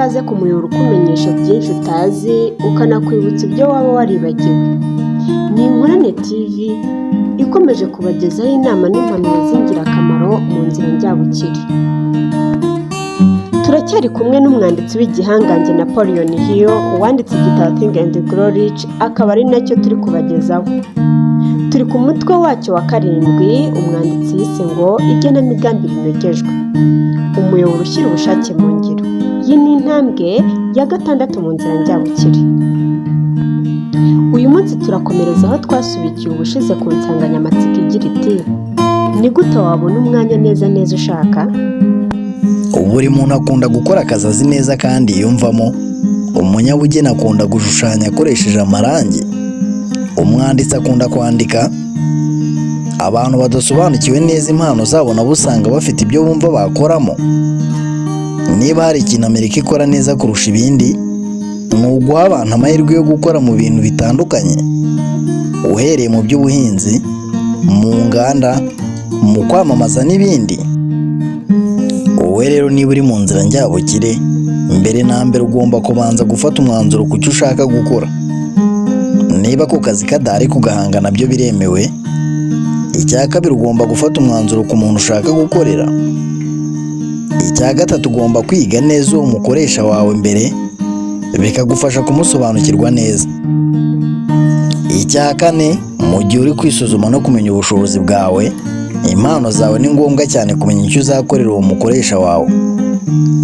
ikaze ku muyoboro ukumenyesha byinshi utazi ukanakwibutsa ibyo waba waribagiwe. Ni Inkurane TV ikomeje kubagezaho inama n'impanuro z'ingirakamaro mu nzira njyabukire. Turacyari kumwe n'umwanditsi w'igihangange Napoleon Hill wanditse igitabo Think and Grow Rich, akaba ari nacyo turi kubagezaho. Turi ku mutwe wacyo wa 7, umwanditsi yise ngo igenamigambi rinogejwe, umuyoboro ushyira ubushake mu ngiro. Iyi ni intambwe ya 6 mu nzira njyabukire. Uyu munsi turakomereza aho twasubikiye ubushize ku nsanganyamatsiko igira iti: ni gute wabona umwanya neza ushaka? Buri muntu akunda gukora akazi azi neza kandi yumvamo. Umunyabugeni akunda gushushanya akoresheje amarangi. Umwanditsi akunda kwandika. Abantu badasobanukiwe neza impano zabo nabo usanga bafite ibyo bumva bakoramo. Niba hari ikintu Amerika ikora neza kurusha ibindi, ni uguha abantu amahirwe yo gukora mu bintu bitandukanye, uhereye mu by'ubuhinzi, mu nganda, mu kwamamaza n'ibindi. Wowe rero niba uri mu nzira njyabukire, mbere na mbere ugomba kubanza gufata umwanzuro ku cyo ushaka gukora. Niba ako kazi kadahari kugahanga nabyo biremewe. Icya kabiri, ugomba gufata umwanzuro ku muntu ushaka gukorera. Icya gatatu, ugomba kwiga neza uwo mukoresha wawe mbere, bikagufasha kumusobanukirwa neza. Icya kane, mu gihe uri kwisuzuma no kumenya ubushobozi bwawe, impano zawe, ni ngombwa cyane kumenya icyo uzakorera uwo mukoresha wawe.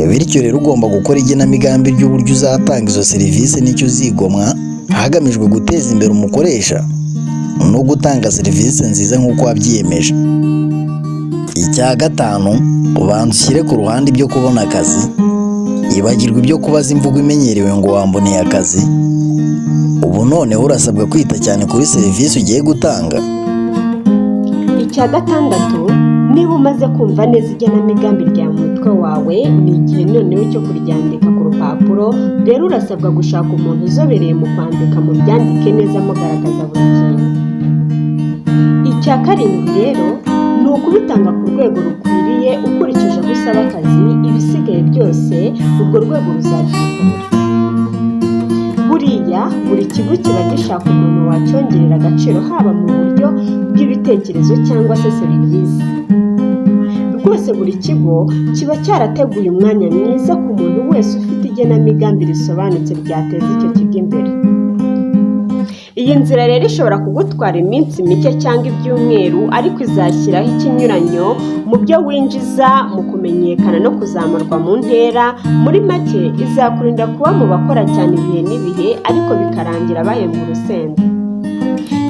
Bityo rero ugomba gukora igenamigambi ry'uburyo uzatanga izo serivisi n'icyo uzigomwa, hagamijwe guteza imbere umukoresha no gutanga serivisi nziza nk'uko wabyiyemeje. Icya gatanu, ubanza ushyire ku ruhande ibyo kubona akazi. Ibagirwa ibyo kubaza imvugo imenyerewe ngo wamboneye akazi. Ubu noneho urasabwa kwita cyane kuri serivisi ugiye gutanga. Icya gatandatu, niba umaze kumva neza igenamigambi rya mutwe wawe, ni igihe noneho cyo kuryandika ku rupapuro. Rero urasabwa gushaka umuntu uzobereye mu kwandika, mu byandike neza mugaragaza buri kintu. Icya karindwi rero, ni ukubitanga ku rwego rukwiriye ukurikije aho usaba akazi. Ibisigaye byose urwo rwego ruzabyikorera. Buriya buri kigo kiba gishaka umuntu wacyongerera agaciro, haba mu buryo bw'ibitekerezo cyangwa se serivisi. Rwose buri kigo kiba cyarateguye umwanya mwiza ku muntu wese ufite igenamigambi risobanutse ryateza icyo kigo imbere. Iyi nzira rero ishobora kugutwara iminsi mike cyangwa ibyumweru, ariko izashyiraho ikinyuranyo mu byo winjiza, mu kumenyekana no kuzamurwa mu ntera. Muri make izakurinda kuba mu bakora cyane ibihe n'ibihe, ariko bikarangira bahembwa urusenda.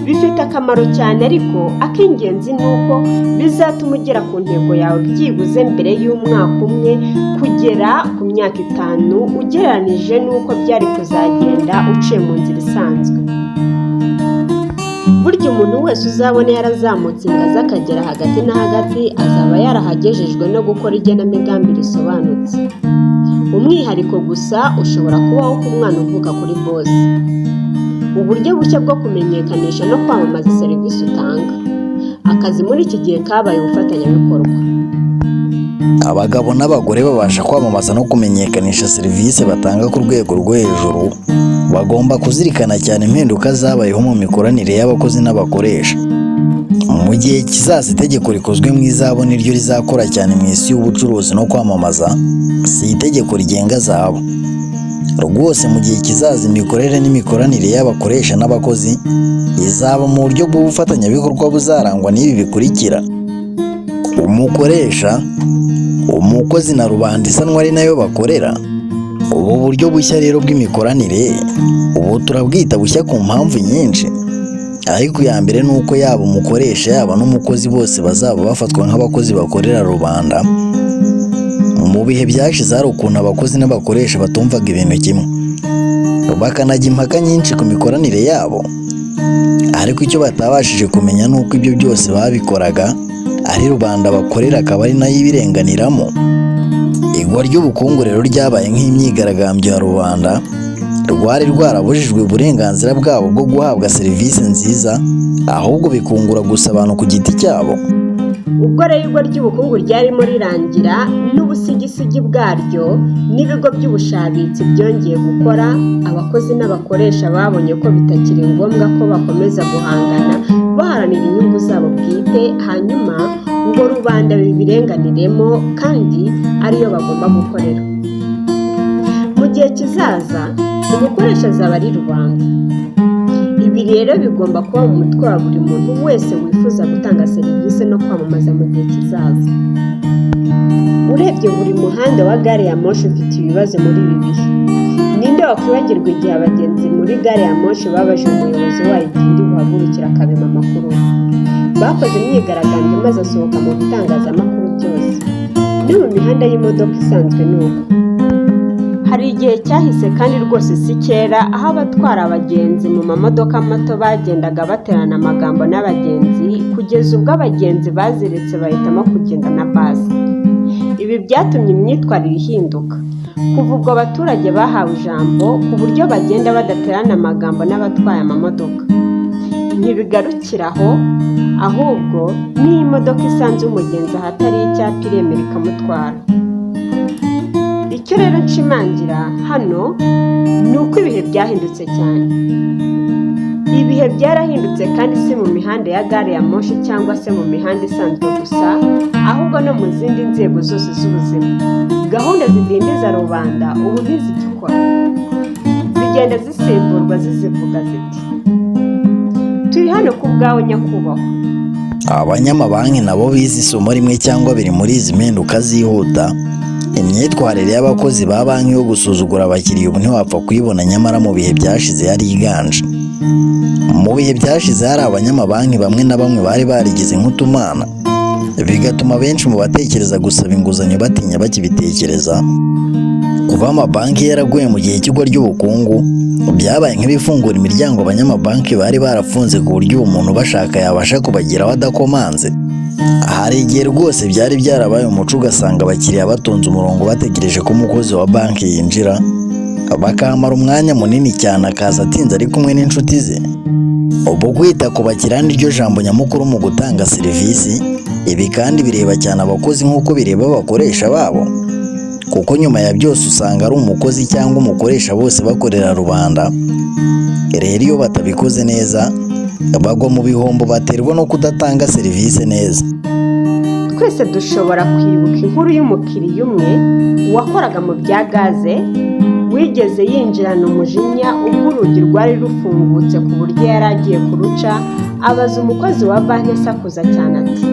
Bifite akamaro cyane, ariko ak'ingenzi ni uko bizatuma ugera ku ntego yawe byibuze mbere y'umwaka umwe kugera ku myaka 5, ugereranije n'uko byari kuzagenda uciye mu nzira isanzwe. Burya umuntu wese uzabona yarazamutse ingazi akagera hagati na hagati, azaba yarahagejejwe no gukora igenamigambi risobanutse. Umwihariko gusa ushobora kubaho ku mwana uvuka kuri boss. Uburyo bushya bwo kumenyekanisha no kwamamaza serivisi utanga. Akazi muri iki gihe kabaye ubufatanyabikorwa. Abagabo n'abagore babasha kwamamaza no kumenyekanisha serivisi batanga ku rwego rwo hejuru, bagomba kuzirikana cyane impinduka zabayeho mu mikoranire y'abakozi n'abakoresha. Mu gihe kizaza itegeko rikozwe mu izabo niryo rizakora cyane mu isi y'ubucuruzi no kwamamaza, si itegeko rigenga zabo. Rwose mu gihe kizaza imikorere n'imikoranire y'abakoresha n'abakozi izaba mu buryo bw'ubufatanyabikorwa buzarangwa n'ibi bikurikira: umukoresha, umukozi na rubanda isanwa ari nayo bakorera. Ubu buryo bushya rero bw'imikoranire, ubu turabwita bushya ku mpamvu nyinshi, ariko iya mbere ni uko yaba umukoresha yaba n'umukozi bose bazaba bafatwa nk'abakozi bakorera rubanda. Mu bihe byashize hari ukuntu abakozi n'abakoresha batumvaga ibintu kimwe, bakanajya impaka nyinshi ku mikoranire yabo, ariko icyo batabashije kumenya ni uko ibyo byose babikoraga ari rubanda bakorera, akaba ari nayo ibirenganiramo. Igwa ry'ubukungu rero ryabaye nk'imyigaragambyo ya rubanda, rwari rwarabujijwe uburenganzira bwabo bwo guhabwa serivisi nziza, ahubwo bikungura gusa abantu ku giti cyabo. Ubwo rero igwa ry'ubukungu ryarimo rirangira, n'ubusigisigi ubwisigi bwaryo n'ibigo by'ubushabitsi byongeye gukora, abakozi n'abakoresha babonye ko bitakiri ngombwa ko bakomeza guhangana baharanira inyungu zabo bwite, hanyuma ngo rubanda bibirenganiremo kandi ariyo bagomba gukorera. Mu gihe kizaza umukoresha azaba ari rubanda. Ibi rero bigomba kuba mu mutwe wa buri muntu wese wifuza gutanga serivisi no kwamamaza mu gihe kizaza. Urebye buri muhanda wa gare ya moshi ufite ibibazo muri ibi bihe. Ninde wakwibagirwa igihe abagenzi muri gare ya moshi babaje umuyobozi wayo igihe iri buhagurukira akabima amakuru? Bakoze imyigaragambyo maze asohoka mu bitangazamakuru byose. No mu mihanda y'imodoka isanzwe ni uko. Hari igihe cyahise kandi rwose si kera aho abatwara abagenzi mu mamodoka mato bagendaga baterana amagambo n'abagenzi kugeza ubwo abagenzi baziretse bahitamo kugenda na basi. Ibi byatumye imyitwarire ihinduka. Kuva ubwo abaturage bahawe ijambo ku buryo bagenda badaterana amagambo n'abatwaye amamodoka. Ntibigarukira aho, ahubwo n'iyo imodoka isanze umugenzi ahatari icyapa iremera ikamutwara. Icyo rero nshimangira hano ni uko ibihe byahindutse cyane. Ibihe byarahindutse kandi si mu mihanda ya gare ya moshi cyangwa se mu mihanda isanzwe gusa, ahubwo no mu zindi nzego zose z'ubuzima. Gahunda zidindiza rubanda ubu ntizigikora, zigenda zisimburwa zizivuga ziti turi hano ku bwawe nyakubahwa. Abanyamabanki nabo bize isomo rimwe cyangwa biri muri izi mpinduka zihuta. Imyitwarire y'abakozi ba banki yo gusuzugura abakiriya ubu ntiwapfa kuyibona, nyamara mu bihe byashize yari iganje. Mu bihe byashize hari abanyamabanki bamwe na bamwe bari barigize nk'utumana, bigatuma benshi mu batekereza gusaba inguzanyo batinya bakibitekereza. Kuva amabanki yaraguye mu gihe cy'igwa ry'ubukungu, byabaye nk'ibifungura imiryango abanyamabanki bari barafunze ku buryo umuntu bashaka yabasha kubageraho adakomanze. Hari igihe rwose byari byarabaye umuco ugasanga abakiriya batonze umurongo bategereje ko umukozi wa banki yinjira, bakamara umwanya munini cyane akaza atinze ari kumwe n'inshuti ze. Ubu kwita ku bakiriya ni ryo jambo nyamukuru mu gutanga serivisi. Ibi kandi bireba cyane abakozi nk'uko bireba abakoresha babo, kuko nyuma ya byose usanga ari umukozi cyangwa umukoresha bose bakorera rubanda. Rero iyo batabikoze neza bagwa mu bihombo baterwa no kudatanga serivisi neza. Twese dushobora kwibuka inkuru y'umukiriya umwe wakoraga mu bya gaze wigeze yinjirana umujinya ubwo urugi rwari rufungutse ku buryo yari agiye kuruca, abaza umukozi wa banki asakuza cyane ati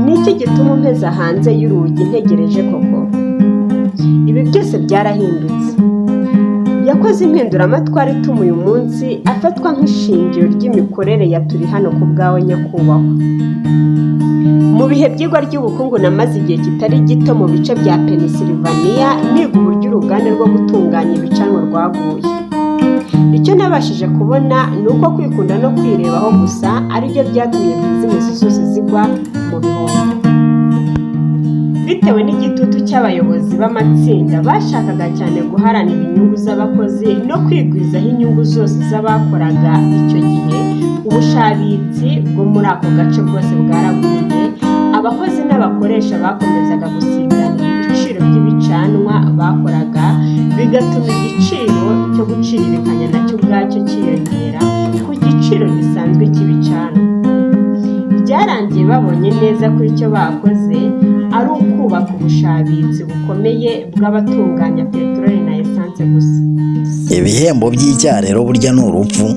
niki gituma umpeza hanze y'urugi ntegereje koko? Ibi byose byarahindutse. Yakoze impinduramatwara ituma uyu munsi afatwa nk'ishingiro ry'imikorere ya turi hano ku bwawe nyakubahwa. Mu bihe by'igwa ry'ubukungu namaze igihe kitari gito mu bice bya Pennsylvania niga uburyo uruganda rwo gutunganya ibicanwa rwaguye. Icyo nabashije kubona ni uko kwikunda no kwirebaho gusa aribyo byatumye bizinesi zose zigwa mu bihombo. Bitewe n'igitutu cy'abayobozi b'amatsinda bashakaga cyane guharanira inyungu z'abakozi no kwigwizaho inyungu zose z'abakoraga icyo gihe, ubushabitsi bwo muri ako gace bwose bwaraguye. Abakozi n'abakoresha bakomezaga gusigana ibiciro by'ibicanwa bakoraga, bigatuma igiciro cyo guciririkanya nacyo ubwacyo cyiyongera ku giciro gisanzwe cy'ibicanwa. Byarangiye babonye neza ko icyo bakoze ari ukubaka ubushabitsi bukomeye bw'abatunganya peteroli na esanse gusa. Ibihembo by'icyaha rero burya ni urupfu.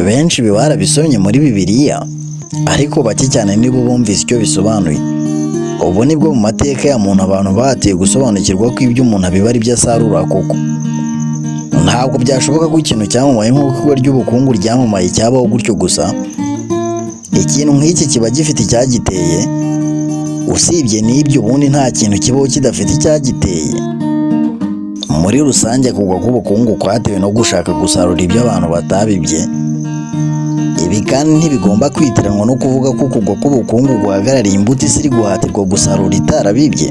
Benshi barabisomye muri Bibiliya, ariko bake cyane nibo bumvise icyo bisobanuye. Ubu nibwo mu mateka ya muntu abantu bahatiye gusobanukirwa ko ibyo umuntu abiba ari byo asarura koko. Ntabwo byashoboka ko ikintu cyamamaye nk'uko igwa ry'ubukungu ryamamaye cyabaho gutyo gusa. Ikintu nk'iki kiba gifite icyagiteye, usibye n'ibyo ubundi nta kintu kibaho kidafite icyagiteye. Muri rusange kugwa k'ubukungu kwatewe no gushaka gusarura ibyo abantu batabibye. Ibi kandi ntibigomba kwitiranwa no kuvuga ko kugwa k'ubukungu guhagarariye imbuto isi iri guhatirwa gusarura itarabibye.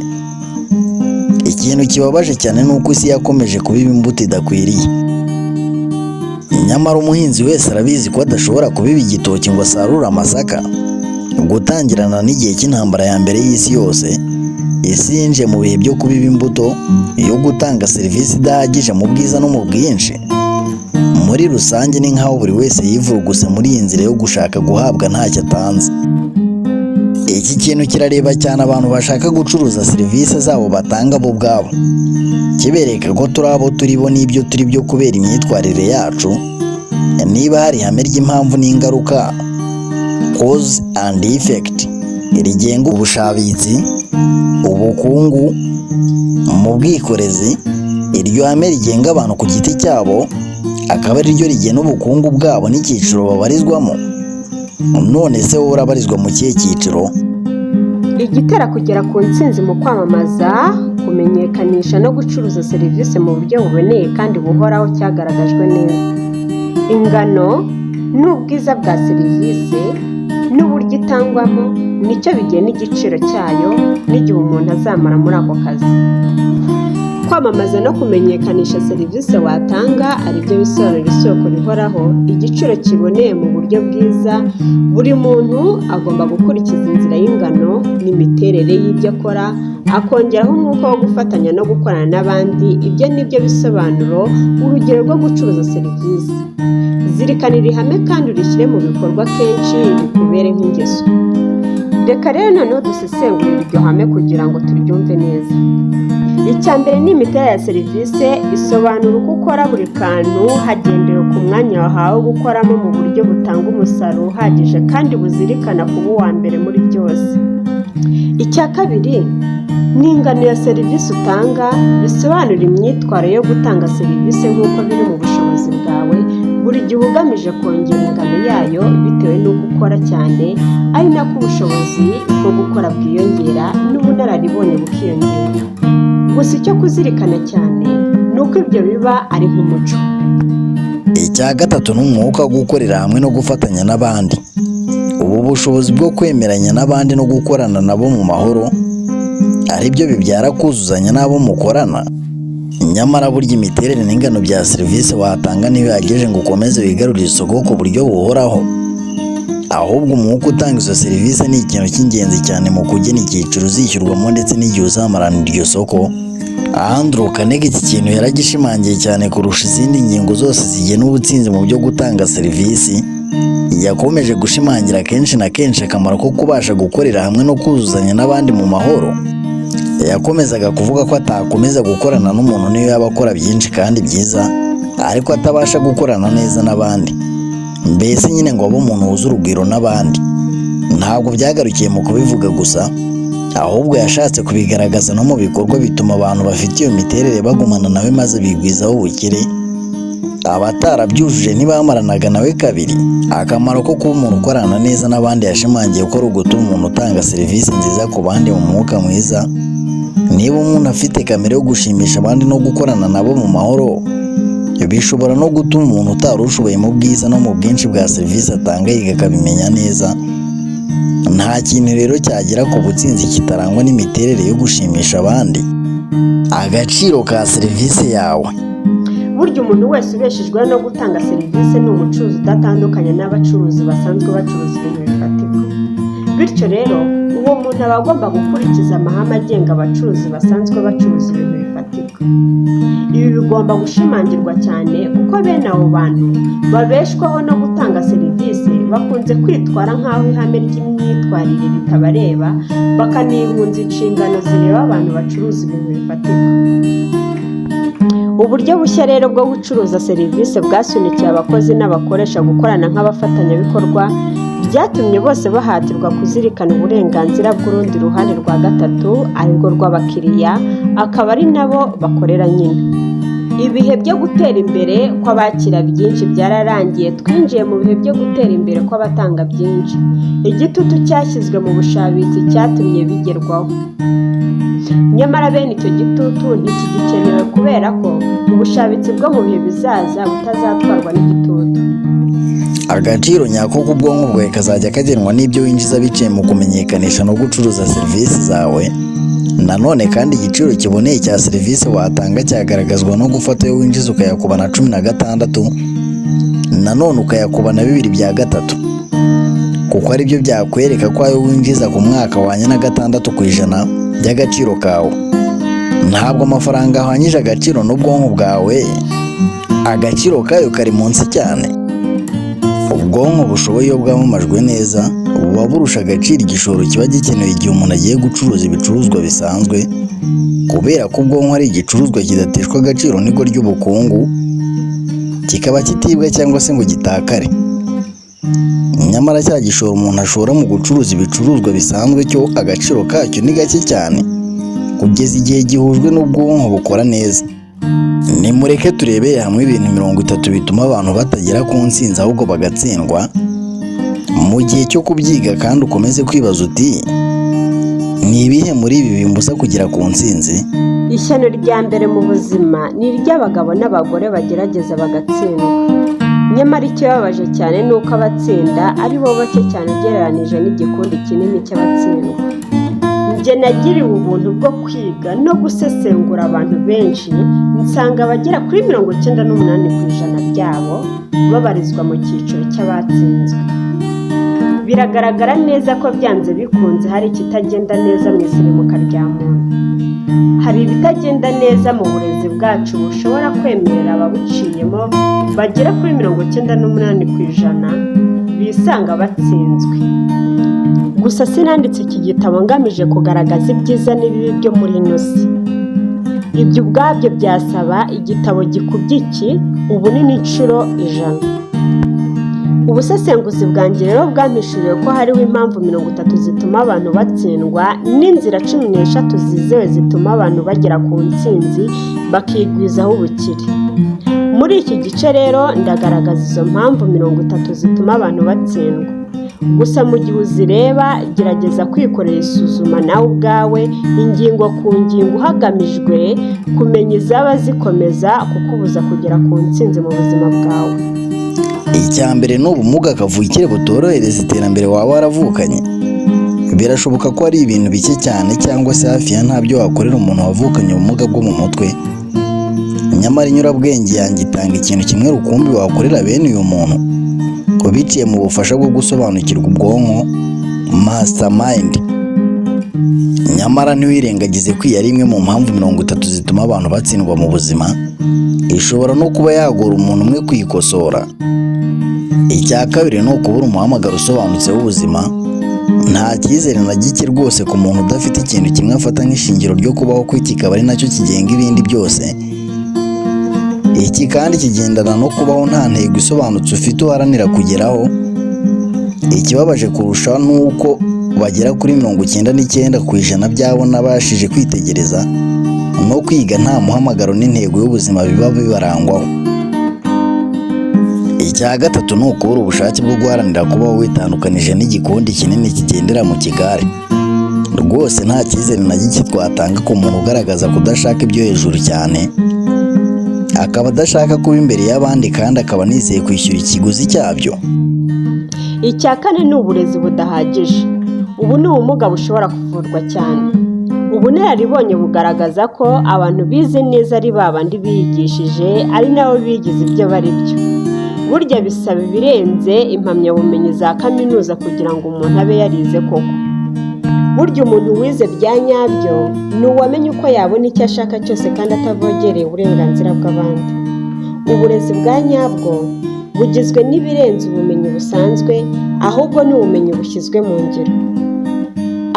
Ikintu kibabaje cyane ni uko isi yakomeje kubiba imbuto idakwiriye. Nyamara umuhinzi wese arabizi ko adashobora kubiba igitoki ngo asarure amasaka. Gutangirana n'igihe cy'intambara ya mbere y'isi yose, isi yinjiye mu bihe byo kubiba imbuto yo gutanga serivisi idahagije mu bwiza no mu bwinshi. Muri rusange ni nk'aho buri wese yivuruguse muri iyi nzira yo gushaka guhabwa ntacyo atanze. Iki kintu kirareba cyane abantu bashaka gucuruza serivisi zabo batanga bo ubwabo, kibereka ko turi abo turi bo n'ibyo turi byo kubera imyitwarire yacu. Niba hari ihame ry'impamvu n'ingaruka, cause and effect, rigenga ubushabitsi, ubukungu mu bwikorezi, iryo hame rigenga abantu ku giti cyabo, akaba ari ryo rigena ubukungu bwabo n'icyiciro babarizwamo. None se wowe urabarizwa mu kihe cyiciro? Igitera kugera ku ntsinzi mu kwamamaza, kumenyekanisha no gucuruza serivisi mu buryo buboneye kandi buhoraho cyagaragajwe neza. Ingano n'ubwiza bwa serivisi n'uburyo itangwamo nicyo bigena igiciro cyayo n'igihe umuntu azamara muri ako kazi. Kwamamaza no kumenyekanisha serivisi watanga ari byo bisobanura isoko rihoraho, igiciro kiboneye mu buryo bwiza. Buri muntu agomba gukurikiza inzira y'ingano n'imiterere y'ibyo akora, akongeraho umwuka wo gufatanya no gukorana n'abandi. Ibyo ni byo bisobanuro urugero rwo gucuruza serivisi. Zirikana iri hame kandi urishyire mu bikorwa kenshi, bikubere nk'ingeso. Reka rero noneho dusesengurire iryo hame kugira ngo turyumve neza. Icya mbere ni imiterere ya serivisi. Isobanura uko ukora buri kantu hagendewe ku mwanya wahawe gukoramo mu buryo butanga umusaruro uhagije kandi buzirikana kuba uwa mbere muri byose. Icya kabiri ni ingano ya serivisi utanga. Bisobanura imyitwarire yo gutanga serivisi nk'uko biri mu bushobozi bwawe, buri gihe ugamije kongera ingano yayo bitewe n'uko ukora cyane, ari nako ubushobozi bwo gukora bwiyongera n'ubunararibonye bukiyongera. Gusa icyo kuzirikana cyane ni uko ibyo biba ari nk'umuco. Icya gatatu ni umwuka wo gukorera hamwe no gufatanya n'abandi. Ubu bushobozi bwo kwemeranya n'abandi no gukorana nabo mu mahoro ari byo bibyara kuzuzanya n'abo mukorana. Nyamara burya imiterere n'ingano bya serivisi watanga ntibihagije ngo ukomeze wigarurire isoko ku buryo buhoraho. Ahubwo umwuka utanga izo serivisi ni ikintu cy'ingenzi cyane mu kugena icyiciro uzishyurwamo ndetse n'igihe uzamaranira iryo soko. Andrew Carnegie iki kintu yaragishimangiye cyane kurusha izindi ngingo zose zigena ubutsinzi mu byo gutanga serivisi. Yakomeje gushimangira kenshi na kenshi akamaro ko kubasha gukorera hamwe no kuzuzanya n'abandi mu mahoro. Yakomezaga kuvuga ko atakomeza gukorana n'umuntu niyo yaba akora byinshi kandi byiza ariko atabasha gukorana neza n'abandi. Mbese nyine ngo abe umuntu wuzuye urugwiro n'abandi. Ntabwo byagarukiye mu kubivuga gusa, ahubwo yashatse kubigaragaza no mu bikorwa bituma abantu bafite iyo miterere bagumana nawe maze bigwizaho ubukire. Abatarabyujuje ntibamaranaga nawe kabiri. Akamaro ko kuba umuntu ukorana neza n'abandi yashimangiye ko ari ugutuma umuntu utanga serivisi nziza ku bandi mu mwuka mwiza. Niba umuntu afite kamere yo gushimisha abandi no gukorana nabo mu mahoro, bishobora no gutuma umuntu utari ushoboye mu bwiza no mu bwinshi bwa serivisi atanga yiga akabimenya neza. Nta kintu rero cyagera ku butsinzi kitarangwa n'imiterere yo gushimisha abandi. Agaciro ka serivisi yawe. Burya umuntu wese ubeshejweho no gutanga serivisi ni umucuruzi udatandukanye n'abacuruzi basanzwe bacuruza ibintu bifatika. Bityo rero uwo muntu aba agomba gukurikiza amahame agenga abacuruzi basanzwe bacuruza ibintu bifatika. Ibi bigomba gushimangirwa cyane kuko bene abo bantu babeshwaho no gutanga serivisi bakunze kwitwara nk'aho ihame ry'imyitwarire ritabareba, bakanihunza inshingano zireba abantu bacuruza ibintu bifatika. Uburyo bushya rero bwo gucuruza serivisi bwasunikiye abakozi n'abakoresha gukorana nk'abafatanyabikorwa, byatumye bose bahatirwa kuzirikana uburenganzira bw'urundi ruhande rwa gatatu, arirwo rw'abakiriya, akaba ari nabo bakorera nyine. Ibihe byo gutera imbere kw'abakira byinshi byararangiye, twinjiye mu bihe byo gutera imbere kw'abatanga byinshi. Igitutu cyashyizwe mu bushabitsi cyatumye bigerwaho. Nyamara bene icyo gitutu ntikigikenewe kubera ko ubushabitsi bwo mu bihe bizaza butazatwarwa n'igitutu. Agaciro nyako k'ubwonko bwawe kazajya kagenwa n'ibyo winjiza biciye mu kumenyekanisha no gucuruza serivisi zawe. Nanone kandi igiciro kiboneye cya serivisi watanga cyagaragazwa no gufata ayo winjiza ukayakuba na 16, nanone ukayakuba na 2/3, kuko ari byo byakwereka ko ayo winjiza ku mwaka wanya na 6%, by'agaciro kawe. Ntabwo amafaranga ahwanyije agaciro n'ubwonko bwawe, agaciro kayo kari munsi cyane. Ubwonko bushoboye iyo bwamamajwe neza buba burusha agaciro igishoro kiba gikenewe igihe umuntu agiye gucuruza ibicuruzwa bisanzwe, kubera ko ubwonko ari igicuruzwa kidateshwa agaciro n'igo ry'ubukungu, kikaba kitibwa cyangwa se ngo gitakare. Nyamara cya gishoro umuntu ashora mu gucuruza ibicuruzwa bisanzwe cyo agaciro kacyo ni gake cyane, kugeza igihe gihujwe n'ubwonko bukora neza. Nimureke turebere hamwe ibintu 30 bituma abantu batagera ku ntsinzi ahubwo bagatsindwa. Mu gihe cyo kubyiga kandi ukomeze kwibaza uti ni ibihe muri ibi bimbuza kugera ku ntsinzi? Ishyano rya mbere mu buzima ni iry'abagabo n'abagore bagerageza bagatsindwa. Nyamara ikibabaje cyane ni uko abatsinda ari bo bake cyane ugereranije n'igikundi kinini cy'abatsindwa. Njye nagiriwe ubuntu bwo kwiga no gusesengura abantu benshi, nsanga abagera kuri 98% byabo babarizwa mu cyiciro cy'abatsinzwe. Biragaragara neza ko byanze bikunze hari ikitagenda neza mu isirimuka rya muntu. Hari ibitagenda neza mu burezi bwacu bushobora kwemerera ababuciyemo bagera kuri 98% bisanga batsinzwe. Gusa sinanditse iki gitabo ngamije kugaragaza ibyiza n'ibibi byo muri ino si. Ibyo ubwabyo byasaba igitabo gikubye iki ubunini inshuro 100. Ubusesenguzi bwanjye rero bwampishuriye ko hariho impamvu 30 zituma abantu batsindwa n'inzira 13 zizewe zituma abantu bagera ku ntsinzi bakigwizaho ubukire. Muri iki gice rero ndagaragaza izo mpamvu 30 zituma abantu batsindwa. Gusa mu gihe uzireba gerageza kwikorera isuzuma nawe ubwawe ingingo ku ngingo hagamijwe kumenya izaba zikomeza kukubuza kugera ku ntsinzi mu buzima bwawe. Icya mbere ni ubumuga kavukire butorohereza iterambere waba waravukanye. Birashoboka ko ari ibintu bike cyane cyangwa se hafi ya ntabyo wakorera umuntu wavukanye ubumuga bwo mu mutwe. Nyamara inyurabwenge yanjye itanga ikintu kimwe rukumbi wakorera bene uyu muntu, biciye mu bufasha bwo gusobanukirwa ubwonko, mastermind. Nyamara ntiwirengagize ko iyi ari imwe mu mpamvu 30 zituma abantu batsindwa mu buzima. Ishobora no kuba yagora umuntu umwe kwikosora. Icya kabiri ni ukubura umuhamagaro usobanutse w'ubuzima. Nta cyizere na gike rwose ku muntu udafite ikintu kimwe afata nk'ishingiro ryo kubaho kwe, kikaba ari nacyo kigenga ibindi byose. Iki kandi kigendana no kubaho nta ntego isobanutse ufite uharanira kugeraho. Ikibabaje kurusha ni uko bagera kuri 99% byabo nabashije kwitegereza no kwiga nta muhamagaro n'intego y'ubuzima biba bibarangwaho. Icya gatatu ni ukubura ubushake bwo guharanira kubaho witandukanije n'igikundi kinini kigendera mu kigare. Rwose nta cyizere na gike twatanga ku muntu ugaragaza kudashaka ibyo hejuru cyane, akaba adashaka kuba imbere y'abandi kandi akaba anizeye kwishyura ikiguzi cyabyo. Icya kane ni uburezi budahagije. Ubu ni ubumuga bushobora kuvurwa cyane. Ubunararibonye bugaragaza ko abantu bize neza ari babandi bigishije ari nabo bigize ibyo bari byo. Burya bisaba ibirenze impamyabumenyi za kaminuza kugira ngo umuntu abe yarize koko. Burya umuntu wize bya nyabyo ni uwamenya uko yabona icyo ashaka cyose kandi atavogereye uburenganzira bw'abandi. Uburezi bwa nyabwo bugizwe n'ibirenze ubumenyi busanzwe, ahubwo ni ubumenyi bushyizwe mu ngiro.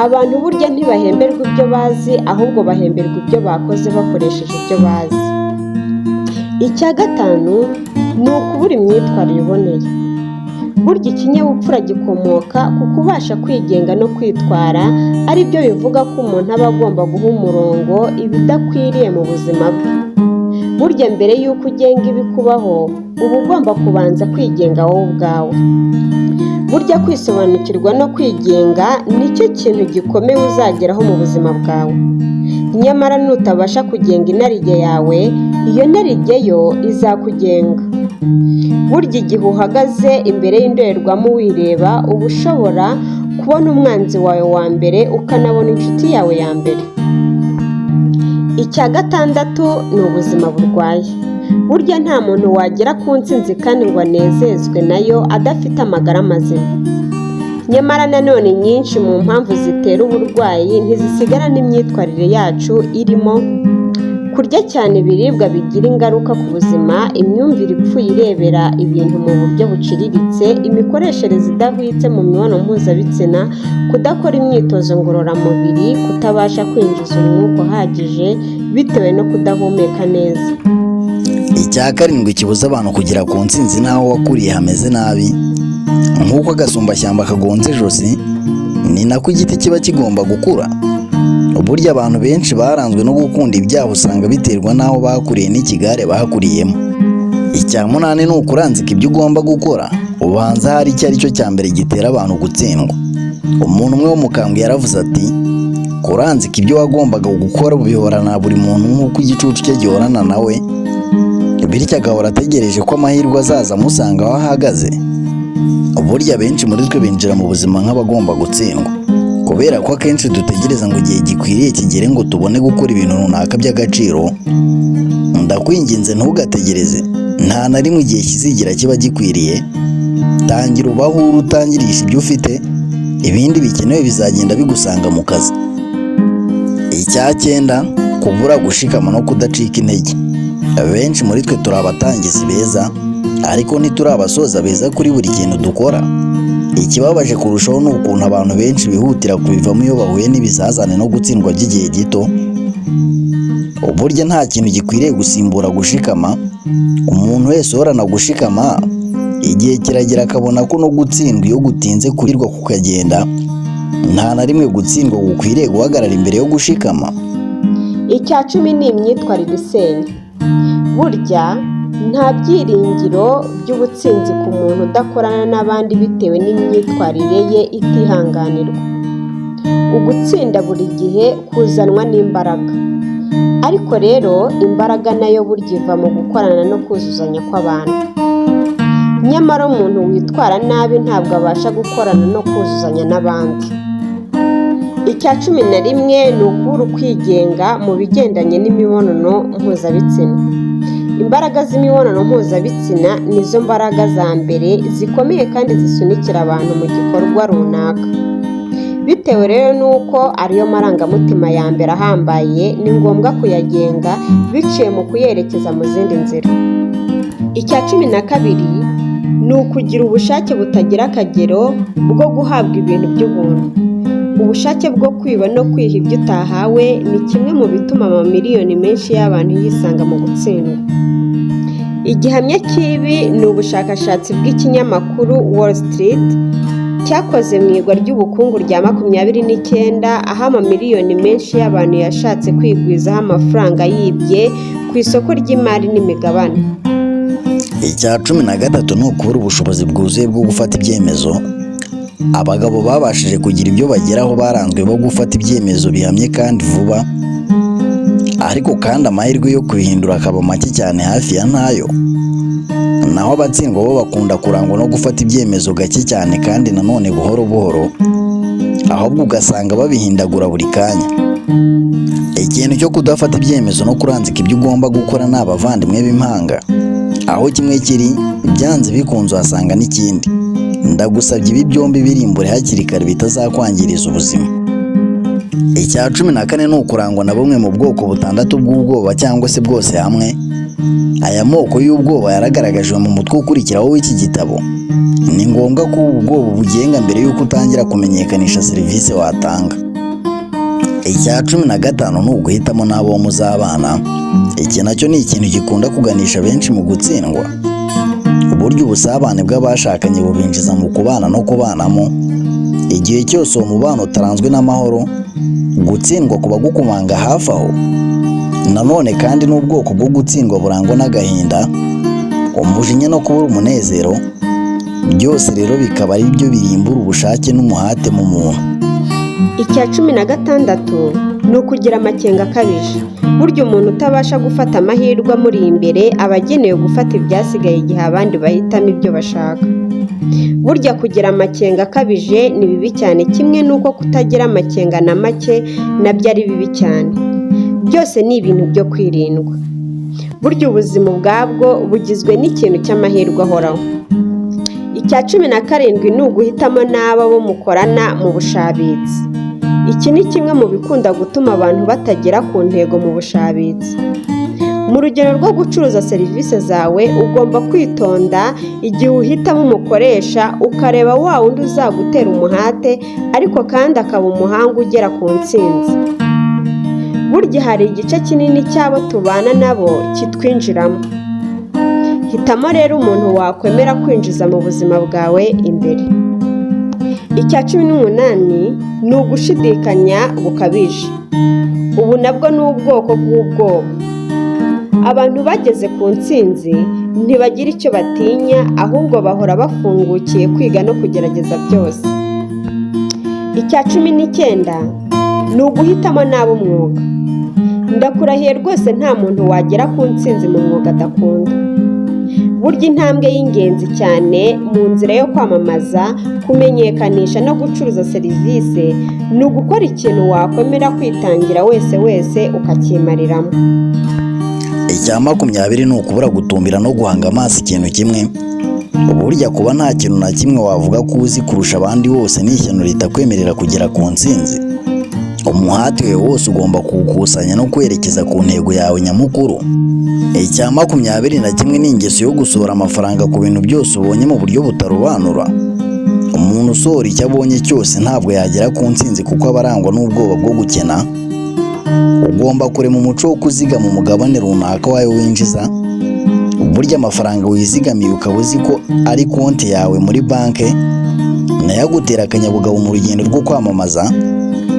Abantu burya ntibahemberwa ibyo bazi, ahubwo bahemberwa ibyo bakoze bakoresheje ibyo bazi. Icya gatanu ni ukubura imyitwarire iboneye. Burya ikinyabupfura gikomoka ku kubasha kwigenga no kwitwara, ari byo bivuga ko umuntu aba agomba guha umurongo ibidakwiriye mu buzima bwe. Burya mbere y'uko ugenga ibikubaho uba ugomba kubanza kwigenga wowe ubwawe. Burya kwisobanukirwa no kwigenga nicyo kintu gikomeye uzageraho mu buzima bwawe. Nyamara nutabasha kugenga inarijye yawe, iyo narijye yo izakugenga. Burya igihe uhagaze imbere y'indorerwamo wireba, uba ushobora kubona umwanzi wawe wa mbere ukanabona inshuti yawe ya mbere. Icya gatandatu ni ubuzima burwaye. Burya nta muntu wagera ku ntsinzi kandi ngo anezezwe nayo adafite amagara mazima. Nyamara nanone nyinshi mu mpamvu zitera uburwayi ntizisigana n'imyitwarire yacu irimo kurya cyane ibiribwa bigira ingaruka ku buzima, imyumvire ipfuye irebera ibintu mu buryo buciriritse, imikoreshereze idahwitse mu mibonano mpuzabitsina, kudakora imyitozo ngororamubiri, kutabasha kwinjiza umwuka uhagije bitewe no kudahumeka neza. Icya karindwi kibuza abantu kugera ku ntsinzi n'aho wakuriye hameze nabi, nk'uko agasumbashyamba kagonze ijosi ni nako igiti kiba kigomba gukura. Burya abantu benshi baranzwe no gukunda ibyaha usanga biterwa n'aho bakuriye n'ikigare bakuriyemo. Icya munani ni ukuranzika ibyo ugomba gukora, ubanza hari icyo ari cyo cya mbere gitera abantu gutsindwa. Umuntu umwe wo mu Kambwe yaravuze ati kuranzika ibyo wagombaga gukora bihorana buri muntu nk'uko igicucu cye gihorana nawe, bityo agahora ategereje ko amahirwe azaza amusanga aho ahagaze. Burya benshi muri twe binjira mu buzima nk'abagomba gutsindwa, kubera ko akenshi dutegereza ngo igihe gikwiriye kigere ngo tubone gukora ibintu runaka by'agaciro. Ndakwinginze ntugategereze, nta na rimwe igihe kizigera kiba gikwiriye. Tangira ubahure, utangirisha ibyo ufite, ibindi bikenewe bizagenda bigusanga mu kazi. Icya cyenda, kubura gushikama no kudacika intege. Benshi muri twe turi abatangizi beza, ariko ntituri abasoza beza kuri buri kintu dukora. Ikibabaje kurushaho ni ukuntu abantu benshi bihutira kubivamo iyo bahuye n'ibizazane no gutsindwa by'igihe gito. Burya nta kintu gikwiriye gusimbura gushikama. Umuntu wese uhorana gushikama, igihe kiragera akabona ko no gutsindwa iyo gutinze kurirwa kukagenda. Nta na rimwe gutsindwa gukwiriye guhagarara imbere yo gushikama. Icya cumi ni imyitwarire isenya. Burya nta byiringiro by'ubutsinzi ku muntu udakorana n'abandi bitewe n'imyitwarire ye itihanganirwa. Ugutsinda buri gihe kuzanwa n'imbaraga, ariko rero imbaraga nayo burya iva mu gukorana no kuzuzanya kw'abantu. Nyamara umuntu witwara nabi ntabwo abasha gukorana no kuzuzanya n'abandi. Icya cumi na rimwe ni ukubura ukwigenga mu bigendanye n'imibonano mpuzabitsina. Imbaraga z'imibonano mpuzabitsina nizo mbaraga za mbere zikomeye kandi zisunikira abantu mu gikorwa runaka. Bitewe rero n'uko ariyo marangamutima ya mbere ahambaye, ni ngombwa kuyagenga biciye mu kuyerekeza mu zindi nzira. Icya cumi na kabiri ni ukugira ubushake butagira akagero bwo guhabwa ibintu by'ubuntu. Ubushake bwo kwiba no kwiha ibyo utahawe ni kimwe mu bituma amamiliyoni menshi y'abantu yisanga mu gutsindwa. Igihamya cy'ibi ni ubushakashatsi bw'ikinyamakuru Wall Street cyakoze mu igwa ry'ubukungu rya 2029, aho amamiliyoni menshi y'abantu yashatse kwigwizaho amafaranga yibye ku isoko ry'imari n'imigabane. Icya cumi na gatatu ni ukubura ubushobozi bwuzuye bwo gufata ibyemezo. Abagabo babashije kugira ibyo bageraho baranzwe bo gufata ibyemezo bihamye kandi vuba, ariko kandi amahirwe yo kubihindura akaba make cyane hafi ya ntayo. Naho abatsindwa bo bakunda kurangwa no gufata ibyemezo gake cyane kandi nanone buhoro buhoro, ahubwo ugasanga babihindagura buri kanya. Ikintu cyo kudafata ibyemezo no kuranzika ibyo ugomba gukora ni abavandimwe b'impanga. Aho kimwe kiri byanze bikunze uhasanga n'ikindi. Ndagusabye ibi byombi birimbure hakiri kare bitazakwangiriza ubuzima. Icya cumi na kane ni ukurangwa na bumwe mu bwoko butandatu bw'ubwoba cyangwa se bwose hamwe. Aya moko y'ubwoba yaragaragajwe mu mutwe ukurikiraho w'iki gitabo. Ni ngombwa ko ubu bwoba bugenga mbere y'uko utangira kumenyekanisha serivisi watanga. Icya cumi na gatanu ni uguhitamo n'abo muzabana. Iki nacyo ni ikintu gikunda kuganisha benshi mu gutsindwa. Uburyo ubusabane bw'abashakanye bubinjiza mu kubana no kubanamo. Igihe cyose uwo mubano utaranzwe n'amahoro, gutsindwa kuba gukomanga hafi aho. Nanone kandi n'ubwoko bwo gutsindwa burangwa n'agahinda, umujinya no kubura umunezero. Byose rero bikaba ari byo birimbura ubushake n'umuhate mu muntu. Icya cumi na gatandatu ni ukugira amakenga akabije. Burya umuntu utabasha gufata amahirwe amuri imbere aba agenewe gufata ibyasigaye igihe abandi bahitamo ibyo bashaka. Burya kugira amakenga akabije ni bibi cyane, kimwe n'uko kutagira amakenga na make nabyo ari bibi cyane. Byose ni ibintu byo kwirindwa. Burya ubuzima ubwabwo bugizwe n'ikintu cy'amahirwe ahoraho. Icya 17 ni uguhitamo n'abo mukorana mu bushabitsi. Iki ni kimwe mu bikunda gutuma abantu batagera ku ntego mu bushabitsi. Mu rugero rwo gucuruza serivisi zawe, ugomba kwitonda igihe uhitamo umukoresha, ukareba wa wundi uzagutera umuhate ariko kandi akaba umuhanga ugera ku ntsinzi. Burya hari igice kinini cy'abo tubana nabo kitwinjiramo. Hitamo rero umuntu wakwemera kwinjiza mu buzima bwawe imbere. Icya 18 ni ugushidikanya bukabije. Ubu nabwo ni ubwoko bw'ubwoba. Abantu bageze ku ntsinzi ntibagira icyo batinya, ahubwo bahora bafungukiye kwiga no kugerageza byose. Icya 19 ni uguhitamo nabi umwuga. Ndakurahiye rwose nta muntu wagera ku ntsinzi mu mwuga adakunda. Burya intambwe y'ingenzi cyane mu nzira yo kwamamaza, kumenyekanisha no gucuruza serivisi ni ugukora ikintu wakwemera kwitangira wese ukakimariramo. Icya 20 ni ukubura gutumbira no guhanga amaso ikintu kimwe. Burya kuba nta kintu na kimwe wavuga ko uzi kurusha abandi bose ni ishyano ritakwemerera kugera ku ntsinzi. Umuhati we wose ugomba kuwukusanya no kwerekeza ku ntego yawe nyamukuru. Icya 21 ni ingeso yo gusohora amafaranga ku bintu byose ubonye mu buryo butarobanura. Umuntu usohora icyo abonye cyose ntabwo yagera ku ntsinzi kuko aba arangwa n'ubwoba bwo gukena. Ugomba kurema umuco wo kuzigama umugabane runaka wayo winjiza. Burya amafaranga wizigamiye ukaba uzi ko ari konti yawe muri banki, nayo agutera akanyabugabo mu rugendo rwo kwamamaza,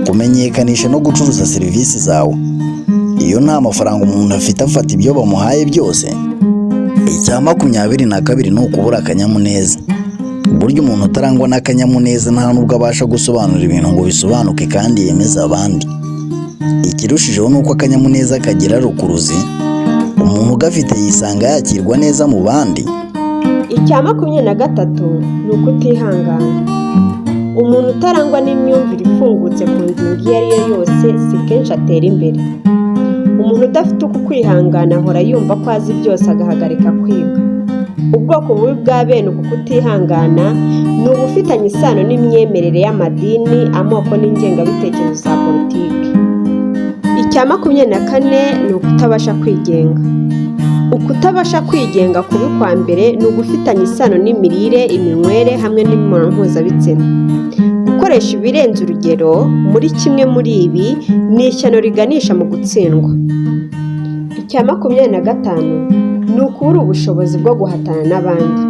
kumenyekanisha no gucuruza serivisi zawe. Iyo nta mafaranga umuntu afite afata ibyo bamuhaye byose. Icya 22 ni ukubura akanyamuneza. Burya umuntu utarangwa n'akanyamuneza nta nubwo abasha gusobanura ibintu ngo bisobanuke kandi yemeza abandi. Ikirushijeho ni uko akanyamuneza kagira rukuruzi, umuntu ugafite yisanga yakirwa neza mu bandi. Icya 23 ni ukutihangana. Umuntu utarangwa n'imyumvire ifungutse ku ngingo iyo ari yo yose si kenshi atera imbere. Umuntu udafite uku kwihangana ahora yumva ko azi byose agahagarika kwiga. Ubwoko bubi bwa bene uku kutihangana ni ubufitanye isano n'imyemerere y'amadini, amoko n'ingengabitekerezo za politiki. Icya 24 ni ukutabasha kwigenga. Ukutabasha kwigenga kubi kwa mbere ni ugufitanye isano n'imirire, iminywere hamwe n'imibonano mpuzabitsina. Gukoresha ibirenze urugero muri kimwe muri ibi ni ishyano riganisha mu gutsindwa. Icya 25 ni ukubura ubushobozi bwo guhatana n'abandi.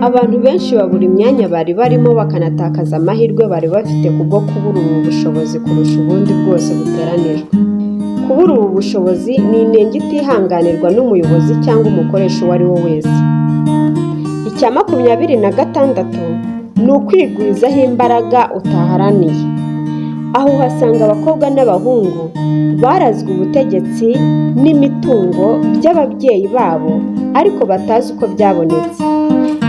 Abantu benshi babura imyanya bari barimo bakanatakaza amahirwe bari bafite kubwo kubura ubu bushobozi kurusha ubundi bwose buteranijwe. Kubura ubu bushobozi ni inenge itihanganirwa n'umuyobozi cyangwa umukoresha uwo ari we wese. Icya 26 ni ukwigwizaho imbaraga utaharaniye. Aho uhasanga abakobwa n'abahungu barazwe ubutegetsi n'imitungo by'ababyeyi babo ariko batazi uko byabonetse.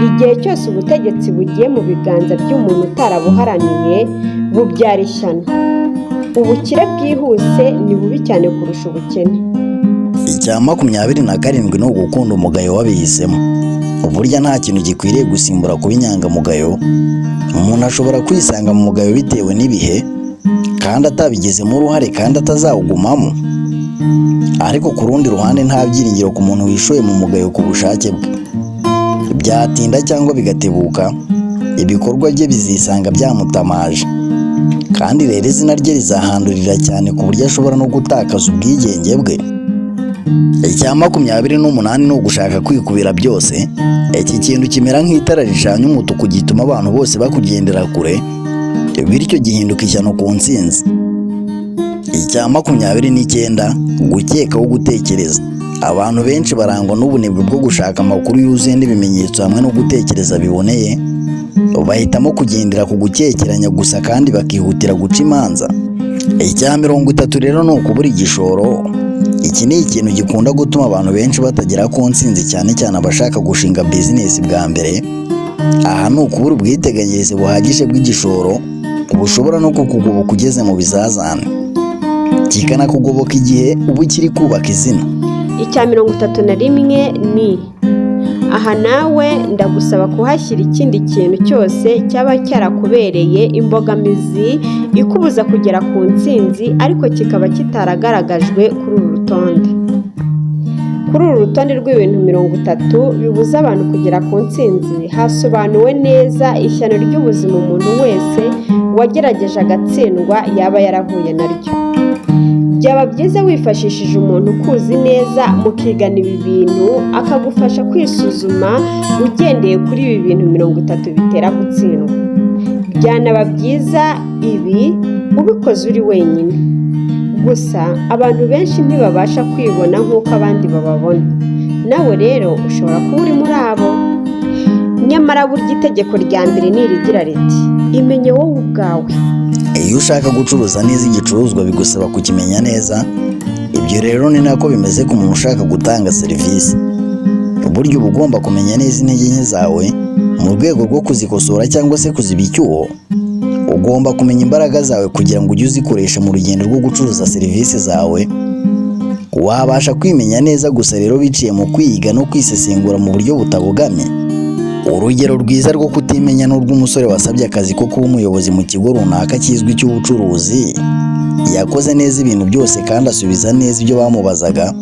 Igihe cyose ubutegetsi bugiye mu biganza by'umuntu utarabuharaniye bubyara ishyano. Ubukire bwihuse ni bubi cyane kurusha ubukene. Icya 27 ni ugukunda umugayo wabihisemo. Burya nta kintu gikwiriye gusimbura kuba inyangamugayo. Umuntu ashobora kwisanga mu mugayo bitewe n'ibihe kandi atabigizemo uruhare kandi atazawugumamo. Ariko ku rundi ruhande nta byiringiro ku muntu wishoye mu mugayo ku bushake bwe. Byatinda cyangwa bigatebuka, ibikorwa bye bizisanga byamutamaje, kandi rero izina rye rizahandurira cyane ku buryo ashobora no gutakaza ubwigenge bwe. Icya 28 ni ugushaka kwikubira byose. Iki kintu kimera nk'itara ricanye umutuku gituma abantu bose bakugendera kure, bityo gihinduka ishyano ku ntsinzi. Icya 29 gukekaho gutekereza. Abantu benshi barangwa n'ubunebwe bwo gushaka amakuru yuzuye n'ibimenyetso hamwe no gutekereza biboneye. Bahitamo kugendera ku gukekeranya gusa kandi bakihutira guca imanza. Icya 30 rero ni ukubura igishoro. Iki ni ikintu gikunda gutuma abantu benshi batagera ku ntsinzi, cyane cyane abashaka gushinga business bwa mbere. Aha ni ukubura ubwiteganyirize buhagije bw'igishoro bushobora no kukugoboka ugeze mu bizazane, kikanakugoboka igihe uba ukiri kubaka izina. Icya 31 ni Aha nawe ndagusaba kuhashyira ikindi kintu cyose cyaba cyarakubereye imbogamizi ikubuza kugera ku ntsinzi ariko kikaba kitaragaragajwe kuri uru rutonde. Kuri uru rutonde rw'ibintu 30 bibuza abantu kugera ku ntsinzi hasobanuwe neza ishyano ry'ubuzima umuntu wese wagerageje agatsindwa yaba yarahuye naryo. Byaba byiza wifashishije umuntu ukuzi neza mukigana ibi bintu akagufasha kwisuzuma ugendeye kuri ibi bintu 30 bitera gutsindwa. Byanaba byiza ibi ubikoze uri wenyine. Gusa abantu benshi ntibabasha kwibona nk'uko abandi bababona. Nawe rero ushobora kuba uri muri abo. Nyamara burya itegeko rya mbere ni irigira riti imenye wowe ubwawe. Iyo ushaka gucuruza neza igicuruzwa bigusaba kukimenya neza. Ibyo rero ni nako bimeze ku muntu ushaka gutanga serivisi. Burya uba ugomba kumenya neza intege nke zawe mu rwego rwo kuzikosora cyangwa se kuziba icyuho. Ugomba kumenya imbaraga zawe kugira ngo ujye uzikoresha mu rugendo rwo gucuruza serivisi zawe. Wabasha kwimenya neza gusa rero biciye mu kwiga no kwisesengura mu buryo butabogamye. Urugero rwiza rwo kutimenya n'urw'umusore wasabye akazi ko kuba umuyobozi mu kigo runaka kizwi cy'ubucuruzi. Yakoze neza ibintu byose kandi asubiza neza ibyo bamubazaga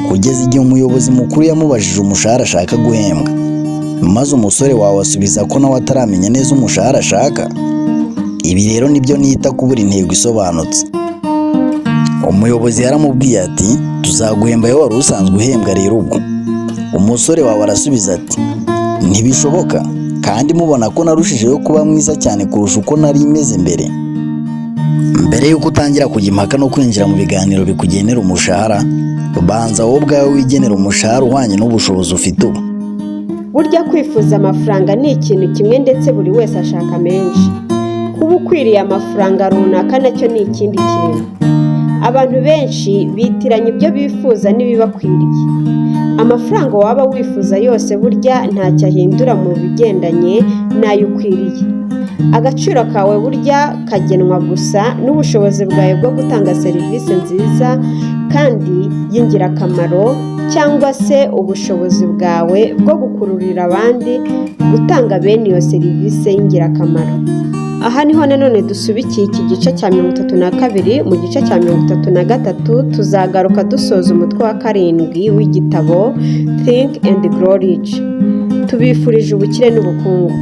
kugeza igihe umuyobozi mukuru yamubajije umushahara ashaka guhembwa, maze umusore wawe asubiza ko nawe ataramenya neza umushahara ashaka. Ibi rero nibyo nita kubura intego isobanutse. Umuyobozi yaramubwiye ati tuzaguhemba iyo wari usanzwe uhembwa rero ubwo. Umusore wawe arasubiza ati ntibishoboka kandi mubona ko narushijeho kuba mwiza cyane kurusha uko nari imeze mbere. Mbere y'uko utangira kujya impaka no kwinjira mu biganiro bikugenera umushahara, banza wowe ubwawe wigenera umushahara uhwanye n'ubushobozi ufite ubu. Burya kwifuza amafaranga ni ikintu kimwe ndetse buri wese ashaka menshi. Kuba ukwiriye amafaranga runaka nacyo ni ikindi kintu. Abantu benshi bitiranya ibyo bifuza n'ibibakwiriye. Amafaranga waba wifuza yose burya ntacyo ahindura mu bigendanye n'ayo ukwiriye. Agaciro kawe burya kagenwa gusa n'ubushobozi bwawe bwo gutanga serivisi nziza kandi y'ingirakamaro, cyangwa se ubushobozi bwawe bwo gukururira abandi gutanga bene iyo serivisi y'ingirakamaro. Aha niho nanone dusubikiye iki gice cya 32. Mu gice cya 33 tuzagaruka dusoza umutwe wa 7 w'igitabo Think and Grow Rich. Tubifurije ubukire n'ubukungu.